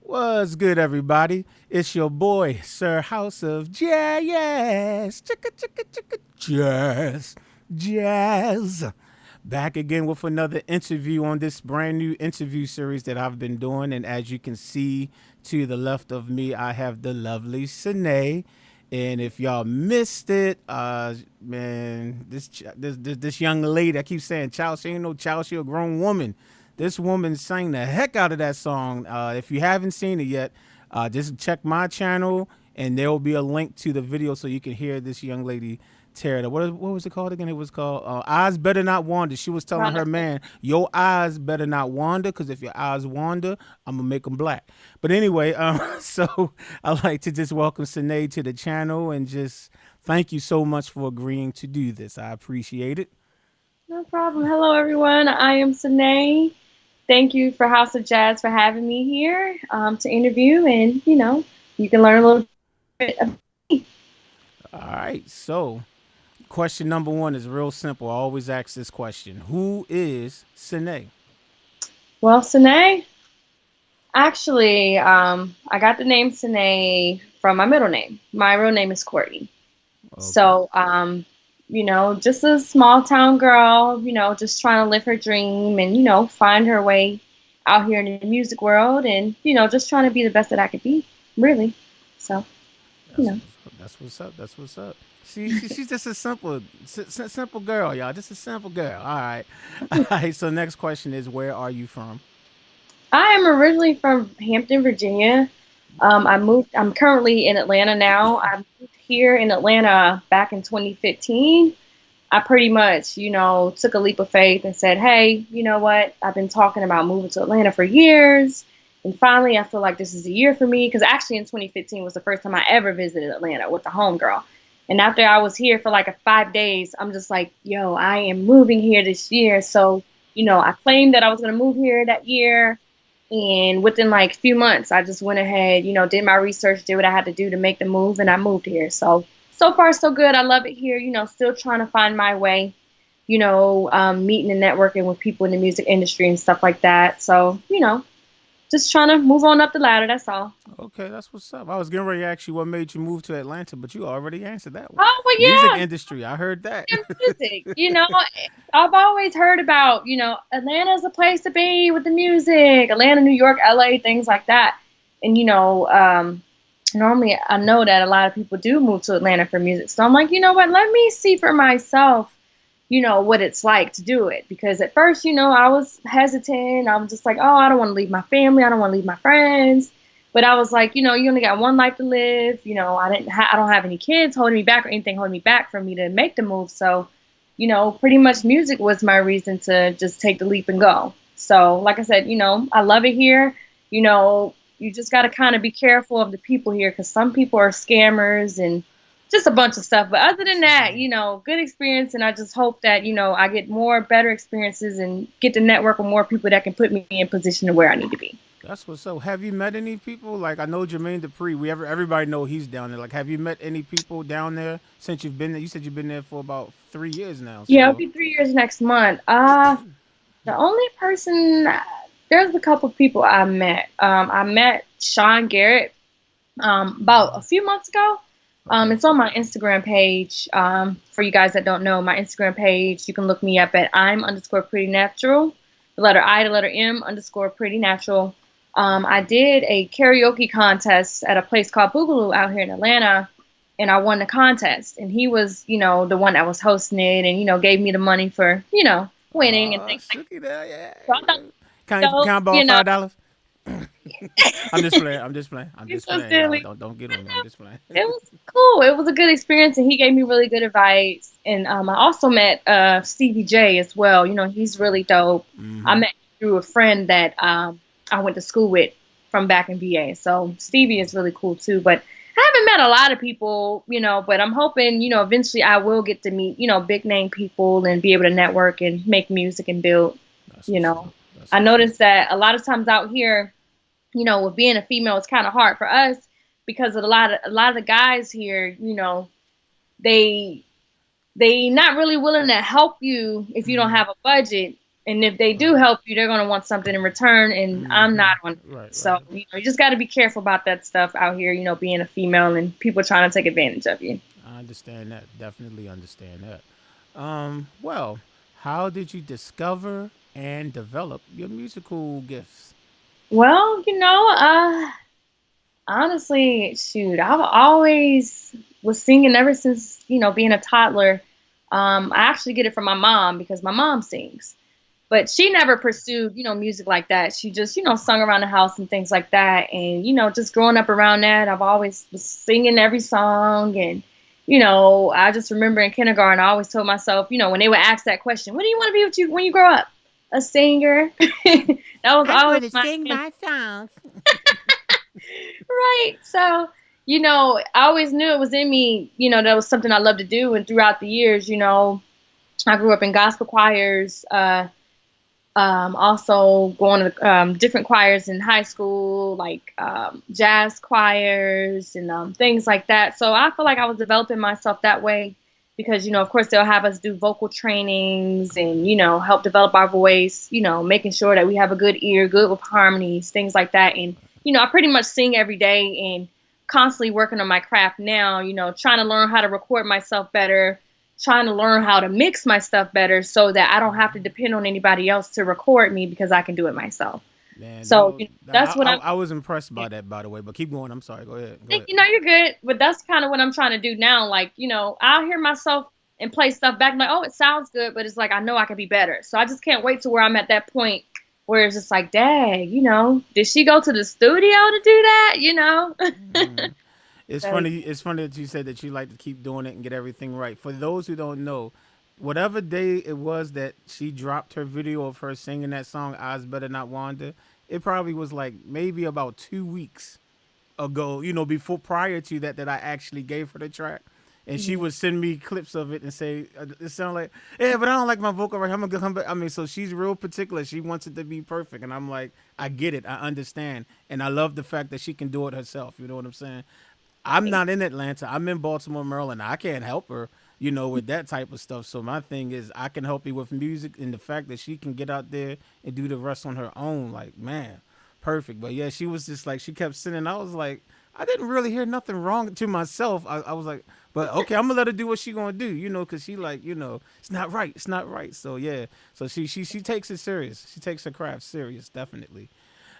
What's good, everybody? It's your boy, Sir House of Jazz. Chicka, chicka, chicka, jazz. Jazz. Back again with another interview on this brand new interview series that I've been doing. And as you can see to the left of me, I have the lovely Sine. And if y'all missed it, man, this young lady, I keep saying child, she ain't no child, she a grown woman. This woman sang the heck out of that song. If you haven't seen it yet, just check my channel, and there will be a link to the video so you can hear this young lady tear it up. What was it called again? It was called "Eyes Better Not Wander." She was telling her man, "Your eyes better not wander, because if your eyes wander, I'm gonna make them black." But anyway, so I'd like to just welcome Sinead to the channel and just thank you so much for agreeing to do this. I appreciate it. No problem. Hello, everyone. I am Sine. Thank you for House of Jazz for having me here to interview, and you can learn a little bit about me. All right, so question number one is real simple. I always ask this question: Who is Sine? Well, Sine, actually, I got the name Sine from my middle name. My real name is Courtney. Okay, So, just a small town girl, just trying to live her dream and, find her way out here in the music world and, just trying to be the best that I could be, really. So, you that's know. what's up. That's what's up. That's what's up. She's just a simple girl, y'all. Just a simple girl. All right, all right. So next question is, where are you from? I am originally from Hampton, Virginia. I'm currently in Atlanta now. I moved here in Atlanta back in 2015. I pretty much, took a leap of faith and said, hey, you know what? I've been talking about moving to Atlanta for years. And finally, I feel like this is a year for me because actually in 2015 was the first time I ever visited Atlanta with a homegirl. And after I was here for like 5 days, I'm just like, yo, I am moving here this year. So, I claimed that I was going to move here that year. And within like a few months, I just went ahead, did my research, did what I had to do to make the move, and I moved here. So far, so good. I love it here. Still trying to find my way, meeting and networking with people in the music industry and stuff like that. So, just trying to move on up the ladder. That's all. Okay, that's what's up. I was getting ready to ask you what made you move to Atlanta, but you already answered that one. Oh, well, Music yeah, industry. I heard that. and music. I've always heard about, Atlanta's a place to be with the music. Atlanta, New York, LA, things like that. And, normally I know that a lot of people do move to Atlanta for music. So I'm like, you know what? Let me see for myself, what it's like to do it. Because at first, I was hesitant. I was just like, oh, I don't want to leave my family. I don't want to leave my friends. But I was like, you only got one life to live. I don't have any kids holding me back or anything holding me back for me to make the move. So, pretty much music was my reason to just take the leap and go. So, like I said, I love it here. You just got to kind of be careful of the people here because some people are scammers and just a bunch of stuff. But other than that, good experience. And I just hope that, I get more better experiences and get to network with more people that can put me in position to where I need to be. That's what's up. Have you met any people? Like I know Jermaine Dupri. Everybody know he's down there. Like, have you met any people down there since you've been there? You said you've been there for about 3 years now. Yeah, it'll So be 3 years next month. The only person, there's a couple people I met. I met Sean Garrett about a few months ago. okay, It's on my Instagram page. For you guys that don't know, my Instagram page, you can look me up at I'm underscore pretty natural. The letter I, the letter M underscore pretty natural. I did a karaoke contest at a place called Boogaloo out here in Atlanta, and I won the contest. And he was, the one that was hosting it, and gave me the money for, winning and things like Suki there, yeah, that. So I thought, yeah. Can so, I borrow $5? I'm just playing. I'm just playing. I'm he's just so playing, y'all. silly. Don't get on me. I'm just playing. It was cool. It was a good experience, and he gave me really good advice. And I also met Stevie J as well. He's really dope. I Mm-hmm. met him through a friend that I went to school with from back in VA. So Stevie is really cool too. But I haven't met a lot of people, but I'm hoping, eventually I will get to meet, big name people and be able to network and make music and build, That's you what's know. up. That's I what's up. noticed that a lot of times out here, with being a female, it's kind of hard for us because of a lot of the guys here, they they not really willing to help you if you don't have a budget And if they do Right. help you, they're going to want something in return. And I'm Mm-hmm. not on it. Right. So, Right. you just got to be careful about that stuff out here, being a female and people trying to take advantage of you. I understand that. Definitely understand that. Well, how did you discover and develop your musical gifts? Well, honestly, shoot, I've always was singing ever since, being a toddler. I actually get it from my mom because my mom sings. But she never pursued, music like that. She just, sung around the house and things like that. And, just growing up around that, I've always was singing every song. And, I just remember in kindergarten, I always told myself, when they would ask that question, what do you want to be when you grow up? A singer. That was I'm always going to my sing answer. my songs. Right. So, I always knew it was in me, that was something I loved to do. And throughout the years, I grew up in gospel choirs. Also going to different choirs in high school, like jazz choirs and things like that. So I feel like I was developing myself that way because, of course, they'll have us do vocal trainings and, help develop our voice, making sure that we have a good ear, good with harmonies, things like that. And, I pretty much sing every day and constantly working on my craft now, trying to learn how to record myself better, trying to learn how to mix my stuff better so that I don't have to depend on anybody else to record me because I can do it myself. Man, So that's what I was impressed by that, by the way. But keep going. I'm sorry. Go ahead. Go think, ahead. you're good, but that's kind of what I'm trying to do now. Like, I'll hear myself and play stuff back. I'm like, oh, it sounds good, but it's like I know I can be better. So I just can't wait to where I'm at that point where it's just like, dang, did she go to the studio to do that? Mhm. It's So funny. It's funny that you said that you like to keep doing it and get everything right. For those who don't know, whatever day it was that she dropped her video of her singing that song "Eyes Better Not Wander," it probably was like maybe about 2 weeks ago. Before prior to that, that I actually gave her the track, and she yeah, would send me clips of it and say it sounded like, yeah, but I don't like my vocal right. I'm gonna come back. I mean, so she's real particular. She wants it to be perfect, and I'm like, I get it. I understand, and I love the fact that she can do it herself. You know what I'm saying? I'm not in Atlanta. I'm in Baltimore, Maryland. I can't help her, with that type of stuff. So my thing is, I can help you with music, and the fact that she can get out there and do the rest on her own, like man, perfect. But yeah, she was just like she kept singing. I was like, I didn't really hear nothing wrong to myself. I was like, but okay, I'm gonna let her do what she gonna do, because she like, it's not right, it's not right. So yeah, so she takes it serious. She takes her craft serious, definitely.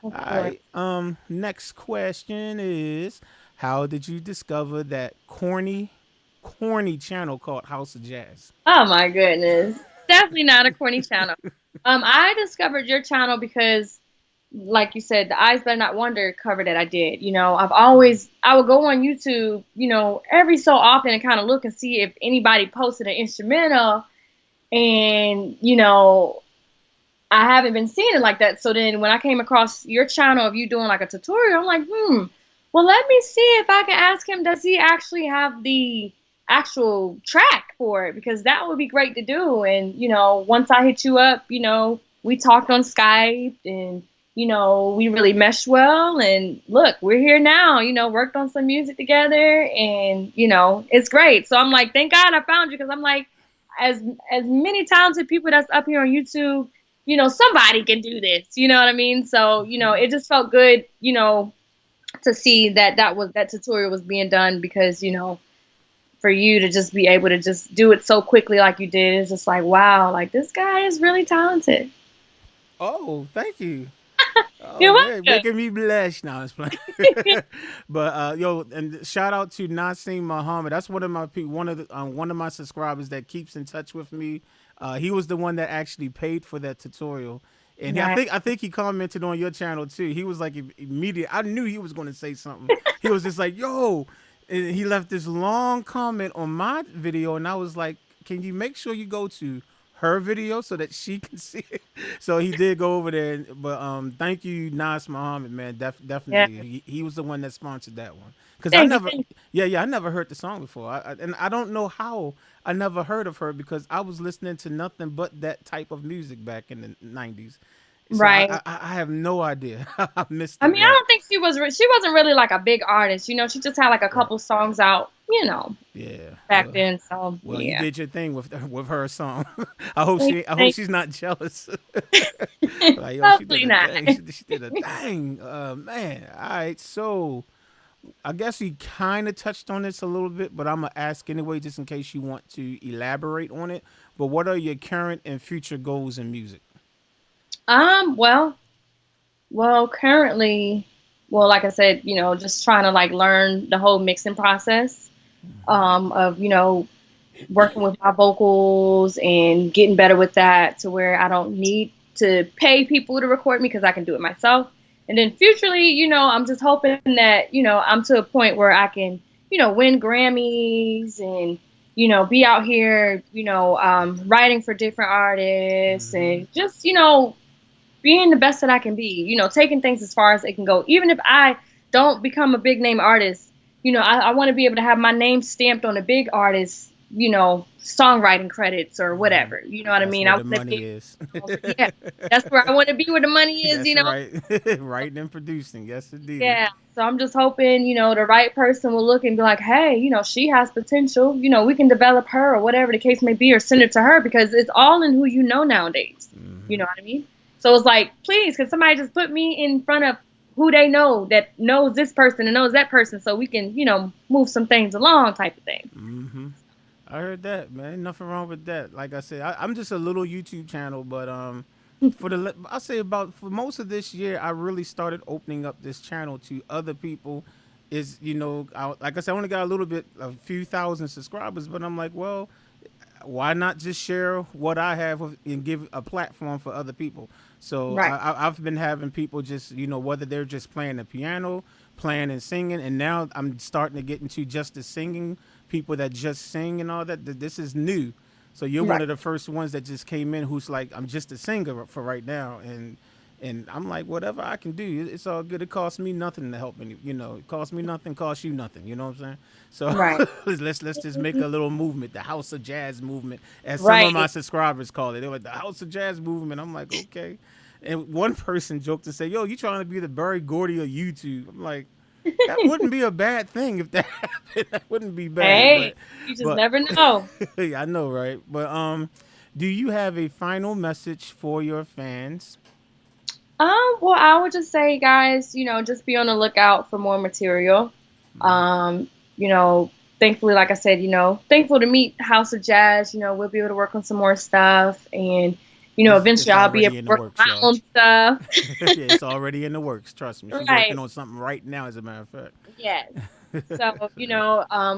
of All course. right. Next question is, how did you discover that corny channel called House of Jazz? Oh my goodness. Definitely not a corny channel. I discovered your channel because, like you said, the Eyes Better Not Wonder cover that I did. I would go on YouTube, every so often and kind of look and see if anybody posted an instrumental. And, I haven't been seeing it like that. So then when I came across your channel of you doing like a tutorial, I'm like, well, let me see if I can ask him, does he actually have the actual track for it? Because that would be great to do. And, once I hit you up, we talked on Skype and, we really meshed well. And look, we're here now, worked on some music together and, it's great. So I'm like, thank God I found you because I'm like, as as many talented people that's up here on YouTube, somebody can do this. You know what I mean? So, it just felt good, to see that tutorial was being done because, for you to just be able to just do it so quickly like you did, it's just like, wow, like this guy is really talented. Oh, thank you. Oh You're yeah, welcome. making me blush now. It's playing. But yo, and shout out to Naseem Muhammad. That's one of my one of my subscribers that keeps in touch with me. He was the one that actually paid for that tutorial, and Nice. I think he commented on your channel too. He was like immediate. I knew he was going to say something. He was just like, "Yo," and he left this long comment on my video, and I was like, "Can you make sure you go to her video so that she can see it?" So he did go over there, but thank you, Nas Muhammad, man. Yeah. Definitely, he was the one that sponsored that one. Cause I Thank you. never, yeah, I never heard the song before, and I don't know how I never heard of her because I was listening to nothing but that type of music back in the '90s, So Right. I have no idea. I missed I it, mean, I but don't think she wasn't really like a big artist. She just had like a right. couple songs out, Yeah. back then. So Well, you yeah. did your thing with her song. Thank, I hope thank she's not jealous. you. Like, yo, she did Hopefully a not. thing. She did a thing. Man. All right. So I guess we kind of touched on this a little bit, but I'm gonna ask anyway, just in case you want to elaborate on it. But what are your current and future goals in music? Well, currently, like I said, just trying to like learn the whole mixing process, of working with my vocals and getting better with that to where I don't need to pay people to record me because I can do it myself. And then futurely, I'm just hoping that, I'm to a point where I can, win Grammys and, be out here, writing for different artists Mm-hmm. and just, being the best that I can be, taking things as far as it can go. Even if I don't become a big name artist, I want to be able to have my name stamped on a big artist, songwriting credits or Mm-hmm. whatever. You know what I That's mean? where I the want to money be is. able to, yeah, that's where I want to be where the money is, That's right. Writing and producing. Yes, indeed. Yeah. So I'm just hoping, the right person will look and be like, hey, she has potential. We can develop her or whatever the case may be or send it to her because it's all in who you know nowadays. You Mm-hmm. know what I mean? So it's like, please, can somebody just put me in front of who they know that knows this person and knows that person so we can, move some things along type of thing. Mm-hmm. I heard that, man. Nothing wrong with that. Like I said, I'm just a little YouTube channel, but I say about for most of this year, I really started opening up this channel to other people. Is like I said, I only got a few thousand subscribers, but I'm like, well, why not just share what I have and give a platform for other people? So Right. I've been having people just whether they're just playing the piano, playing and singing, and now I'm starting to get into just the singing people that just sing and all that. This is new, so you're one Right. of the first ones that just came in who's like I'm just a singer for right now, and I'm like whatever I can do, it's all good. It costs me nothing to help any, it costs me nothing, costs you nothing. You know what I'm saying? So Right. let's just make a little movement, the House of Jazz movement, as some of my Right. subscribers call it. They're like the House of Jazz movement. I'm like, okay. And one person joked to say, "Yo, you trying to be the Barry Gordy of YouTube?" I'm like, that wouldn't be a bad thing if that happened. That wouldn't be bad, Hey, you just but never know. yeah, I know, right? But do you have a final message for your fans? Well, I would just say, guys, just be on the lookout for more material. Mm-hmm. Um, you know, Thankfully, like I said, thankful to meet House of Jazz. We'll be able to work on some more stuff, and It's eventually I'll be able already to in the work on works, my y'all. own stuff. Yeah, it's already in the works. Trust me, she's working Right. on something right now. As a matter of fact. Yes. So,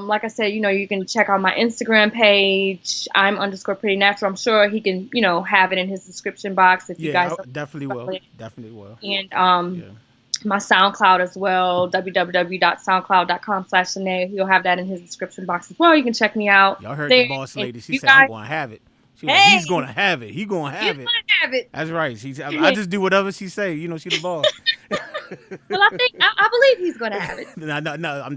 like I said, you can check out my Instagram page. I'm underscore pretty natural. I'm sure he can, have it in his description box if you Yeah, guys I don't definitely follow will. it. Definitely will. And Yeah. my SoundCloud as well, www.soundcloud.com/Shanae. He'll have that in his description box as well. You can check me out Y'all heard the there. boss And lady. She you said, "I'm guys, gonna have it." She like, "He's hey, gonna have it. He gonna he's have it." gonna have it. That's right. I just do whatever she say. She the boss. Well, I believe he's gonna have it. No, no, no. I'm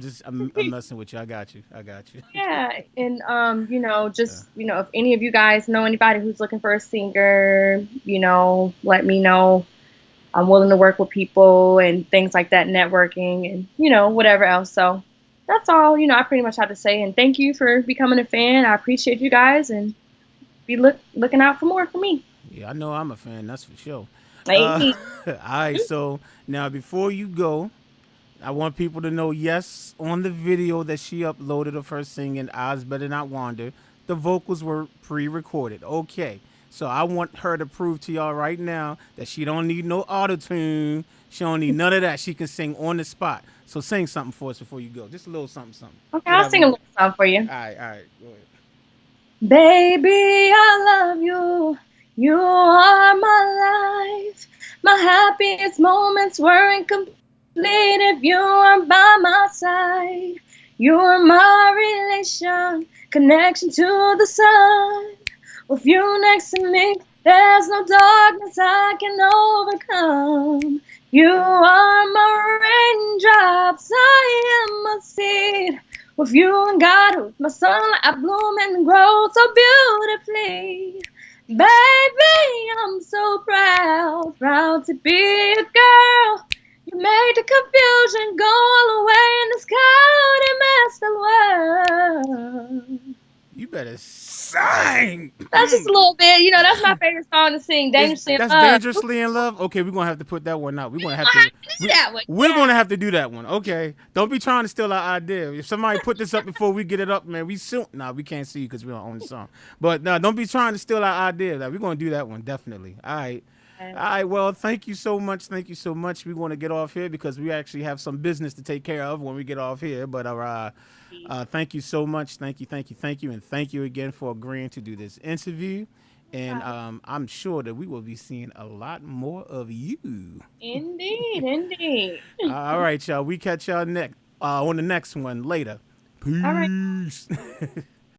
messing with you. I got you. I got you. Yeah, and Yeah. just if any of you guys know anybody who's looking for a singer, let me know. I'm willing to work with people and things like that, networking and whatever else. So that's all I pretty much have to say. And thank you for becoming a fan. I appreciate you guys and be looking out for more from me. Yeah, I know I'm a fan. That's for sure. Uh, Hey, all right. So now, before you go, I want people to know, yes, on the video that she uploaded of her singing "Eyes Better Not Wander," the vocals were pre-recorded. Okay. So I want her to prove to y'all right now that she don't need no auto tune. She don't need none of that. She can sing on the spot. So sing something for us before you go. Just a little something, something. okay, I'll Whatever sing a you. little song for you. All right. Go ahead. Baby, I love you. You are my life. My happiest moments were incomplete if you were by my side. You are my relation, connection to the sun. With you next to me, there's no darkness I can overcome. You are my raindrops, I am a seed. With you and God, with my sunlight, I bloom and grow so beautifully. Baby, I'm so proud, proud to be a girl. You made the confusion go away in this cold and master world. You better sing. That's just a little bit, that's my favorite song to sing, Dangerously in That's Love. dangerously in love. Okay, we're gonna have to put that one out. We're We gonna have gonna to. have to do that one. We're Yeah. gonna have to do that one. Okay, don't be trying to steal our idea. If somebody put this up before we get it up, man, we soon. Nah, we can't see you because we don't own the song. But no, don't be trying to steal our idea. We're gonna do that one definitely. All right. All right. Well, thank you so much. Thank you so much. We want to get off here because we actually have some business to take care of when we get off here. But thank you so much. Thank you. Thank you. Thank you. And thank you again for agreeing to do this interview. And I'm sure that we will be seeing a lot more of you. Indeed, indeed. All right, y'all. We catch y'all next on the next one later. All right. Peace.